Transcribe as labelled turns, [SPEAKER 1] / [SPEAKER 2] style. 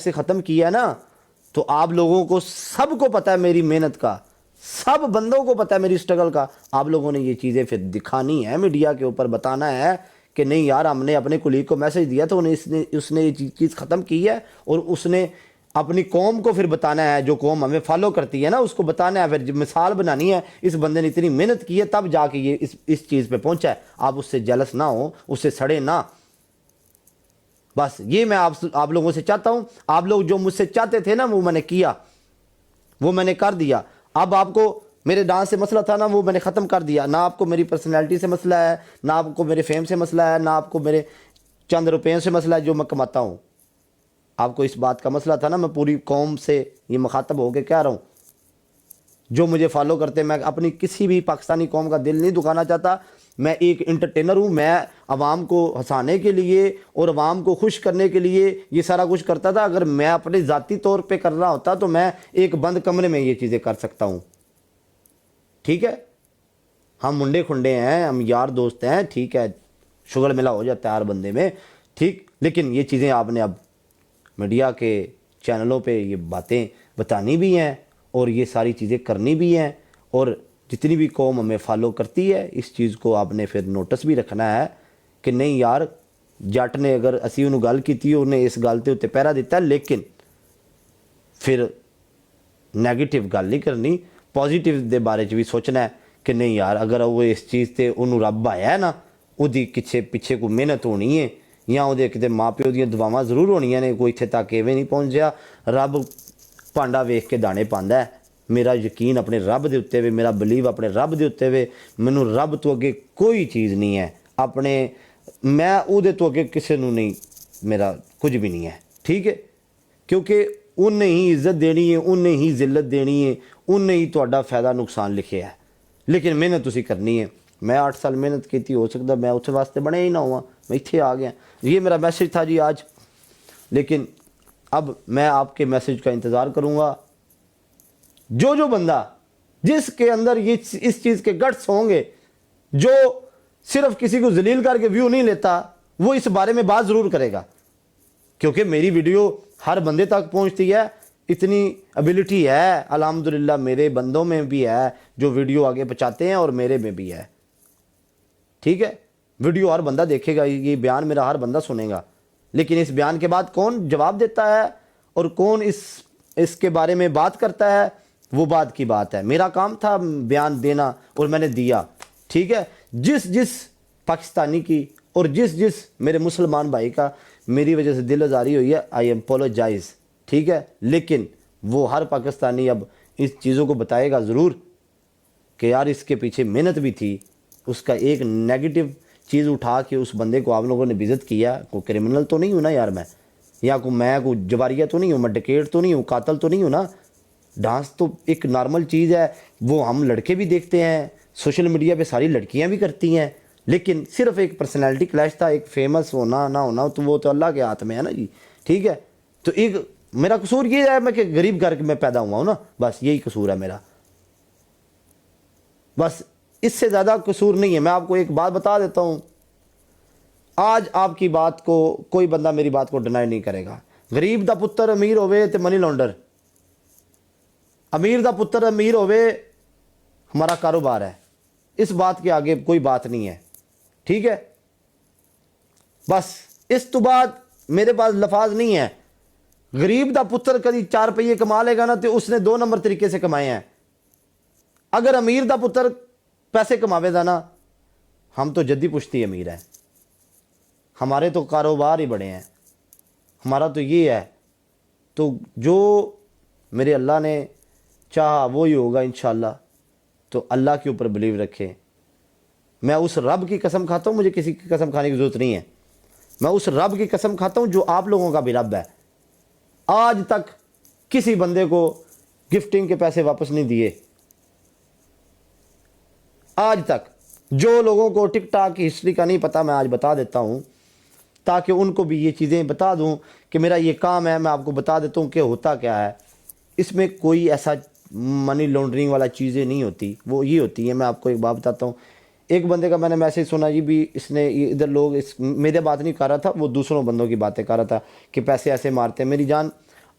[SPEAKER 1] سے ختم کیا ہے نا تو آپ لوگوں کو سب کو پتا ہے میری محنت کا، سب بندوں کو پتا ہے میری سٹرگل کا. آپ لوگوں نے یہ چیزیں پھر دکھانی ہے میڈیا کے اوپر، بتانا ہے کہ نہیں یار ہم نے اپنے کولیگ کو میسج دیا تو اس نے یہ چیز ختم کی ہے، اور اس نے اپنی قوم کو پھر بتانا ہے، جو قوم ہمیں فالو کرتی ہے نا اس کو بتانا ہے، پھر مثال بنانی ہے اس بندے نے اتنی محنت کی ہے تب جا کے یہ اس چیز پہ پہنچا ہے. آپ اس سے جلس نہ ہو، اس سے سڑے نہ. بس یہ میں آپ لوگوں سے چاہتا ہوں. آپ لوگ جو مجھ سے چاہتے تھے نا وہ میں نے کیا، وہ میں نے کر دیا. اب آپ کو میرے ڈانس سے مسئلہ تھا نا وہ میں نے ختم کر دیا. نہ آپ کو میری پرسنالٹی سے مسئلہ ہے، نہ آپ کو میرے فیم سے مسئلہ ہے، نہ آپ کو میرے چند روپیوں سے مسئلہ ہے جو میں کماتا ہوں. آپ کو اس بات کا مسئلہ تھا نا. میں پوری قوم سے یہ مخاطب ہو کے کہہ رہا ہوں، جو مجھے فالو کرتے، میں اپنی کسی بھی پاکستانی قوم کا دل نہیں دکھانا چاہتا. میں ایک انٹرٹینر ہوں. میں عوام کو ہنسانے کے لیے اور عوام کو خوش کرنے کے لیے یہ سارا کچھ کرتا تھا. اگر میں اپنے ذاتی طور پہ کر رہا ہوتا تو میں ایک بند کمرے میں یہ چیزیں کر سکتا ہوں. ٹھیک ہے، ہم منڈے کھنڈے ہیں، ہم یار دوست ہیں، ٹھیک ہے، شغل ملا ہو جاتا ہے ہر بندے میں، ٹھیک. لیکن یہ چیزیں آپ نے اب میڈیا کے چینلوں پہ یہ باتیں بتانی بھی ہیں اور یہ ساری چیزیں کرنی بھی ہیں. اور جتنی بھی قوم ہمیں فالو کرتی ہے اس چیز کو آپ نے پھر نوٹس بھی رکھنا ہے کہ نہیں یار جٹ نے اگر اسی انہوں گل کی انہیں اس گل تے پہرا دیتا ہے، لیکن پھر نیگیٹو گل نہیں کرنی، پازیٹیو دے بارے بھی سوچنا ہے کہ نہیں یار اگر وہ اس چیز تے انہوں رب آیا ہے نا وہی پیچھے کوئی محنت ہونی ہے، یا وہ کتے ماں پیو دیا دعاواں ضرور ہونیاں نے. کوئی اتنے تک ایویں نہیں پہنچیا. رب پانڈا ویخ کے دانے پاندا ہے. میرا یقین اپنے رب دے اتنے وے، میرا بلیو اپنے رب دے اتنے وے. مینوں رب تو اگے کوئی چیز نہیں ہے اپنے، میں او دے تو اگے کسے نوں نہیں، میرا کچھ بھی نہیں ہے. ٹھیک ہے، کیونکہ انہیں ہی عزت دینی ہے، انہیں ہی ذلت دینی ہے، انہیں ہی تہاڈا فائدہ نقصان لکھے ہے. لیکن محنت تسی کرنی ہے. میں 8 سال محنت کی، ہو سکتا میں اس واسطے بنے ہی نہ ہوا، میں اتنے آ گیا. یہ میرا میسج تھا جی آج. لیکن اب میں آپ کے میسج کا انتظار کروں گا. جو بندہ جس کے اندر یہ اس چیز کے گٹس ہوں گے، جو صرف کسی کو ذلیل کر کے ویو نہیں لیتا، وہ اس بارے میں بات ضرور کرے گا. کیونکہ میری ویڈیو ہر بندے تک پہنچتی ہے، اتنی ایبلٹی ہے الحمدللہ. میرے بندوں میں بھی ہے جو ویڈیو آگے پہنچاتے ہیں اور میرے میں بھی ہے. ٹھیک ہے، ویڈیو ہر بندہ دیکھے گا، یہ بیان میرا ہر بندہ سنے گا. لیکن اس بیان کے بعد کون جواب دیتا ہے اور کون اس کے بارے میں بات کرتا ہے وہ بات کی بات ہے. میرا کام تھا بیان دینا اور میں نے دیا. ٹھیک ہے، جس پاکستانی کی اور جس میرے مسلمان بھائی کا میری وجہ سے دل آزاری ہوئی ہے، آئی اپولوجائز. ٹھیک ہے، لیکن وہ ہر پاکستانی اب اس چیزوں کو بتائے گا ضرور کہ یار اس کے پیچھے محنت بھی تھی. اس کا ایک نیگیٹو چیز اٹھا کے اس بندے کو آپ لوگوں نے بےعزت کیا. کوئی کرمنل تو نہیں ہوں نا یار میں، یا کوئی جواریہ تو نہیں ہوں، میں ڈکیٹ تو نہیں ہوں، قاتل تو نہیں ہوں نا. ڈانس تو ایک نارمل چیز ہے، وہ ہم لڑکے بھی دیکھتے ہیں، سوشل میڈیا پہ ساری لڑکیاں بھی کرتی ہیں. لیکن صرف ایک پرسنالٹی کلیش تھا، ایک فیمس ہونا نہ ہونا تو وہ تو اللہ کے ہاتھ میں ہے نا جی. ٹھیک ہے، تو ایک میرا قصور یہ ہے میں کہ غریب گھر میں پیدا ہوا ہوں نا، بس یہی قصور ہے میرا. بس اس سے زیادہ قصور نہیں ہے. میں آپ کو ایک بات بتا دیتا ہوں، آج آپ کی بات کو کوئی بندہ میری بات کو ڈینائی نہیں کرے گا. غریب دا پتر امیر ہوئے تے منی لانڈر، امیر دا پتر امیر ہوئے ہمارا کاروبار ہے. اس بات کے آگے کوئی بات نہیں ہے. ٹھیک ہے، بس اس تو بعد میرے پاس لفاظ نہیں ہے. غریب دا پتر کدی 4 روپیے کما لے گا نا تو اس نے 2 نمبر طریقے سے کمائے ہیں. اگر امیر دا پتر پیسے کماوے دا نا، ہم تو جدی پشتی امیر ہیں، ہمارے تو کاروبار ہی بڑے ہیں، ہمارا تو یہ ہے. تو جو میرے اللہ نے چاہا وہی ہوگا انشاءاللہ. تو اللہ کے اوپر بلیو رکھے. میں اس رب کی قسم کھاتا ہوں، مجھے کسی کی قسم کھانے کی ضرورت نہیں ہے. میں اس رب کی قسم کھاتا ہوں جو آپ لوگوں کا بھی رب ہے. آج تک کسی بندے کو گفٹنگ کے پیسے واپس نہیں دیے. آج تک جو لوگوں کو ٹک ٹاک کی ہسٹری کا نہیں پتا میں آج بتا دیتا ہوں تاکہ ان کو بھی یہ چیزیں بتا دوں کہ میرا یہ کام ہے. میں آپ کو بتا دیتا ہوں کہ ہوتا کیا ہے. اس میں کوئی ایسا منی لانڈرنگ والا چیزیں نہیں ہوتی، وہ یہ ہوتی ہے. میں آپ کو ایک بات بتاتا ہوں. ایک بندے کا میں نے میسج سنا جی بھی، اس نے ادھر لوگ میرے بات نہیں کر رہا تھا، وہ دوسروں بندوں کی باتیں کر رہا تھا کہ پیسے ایسے مارتے ہیں. میری جان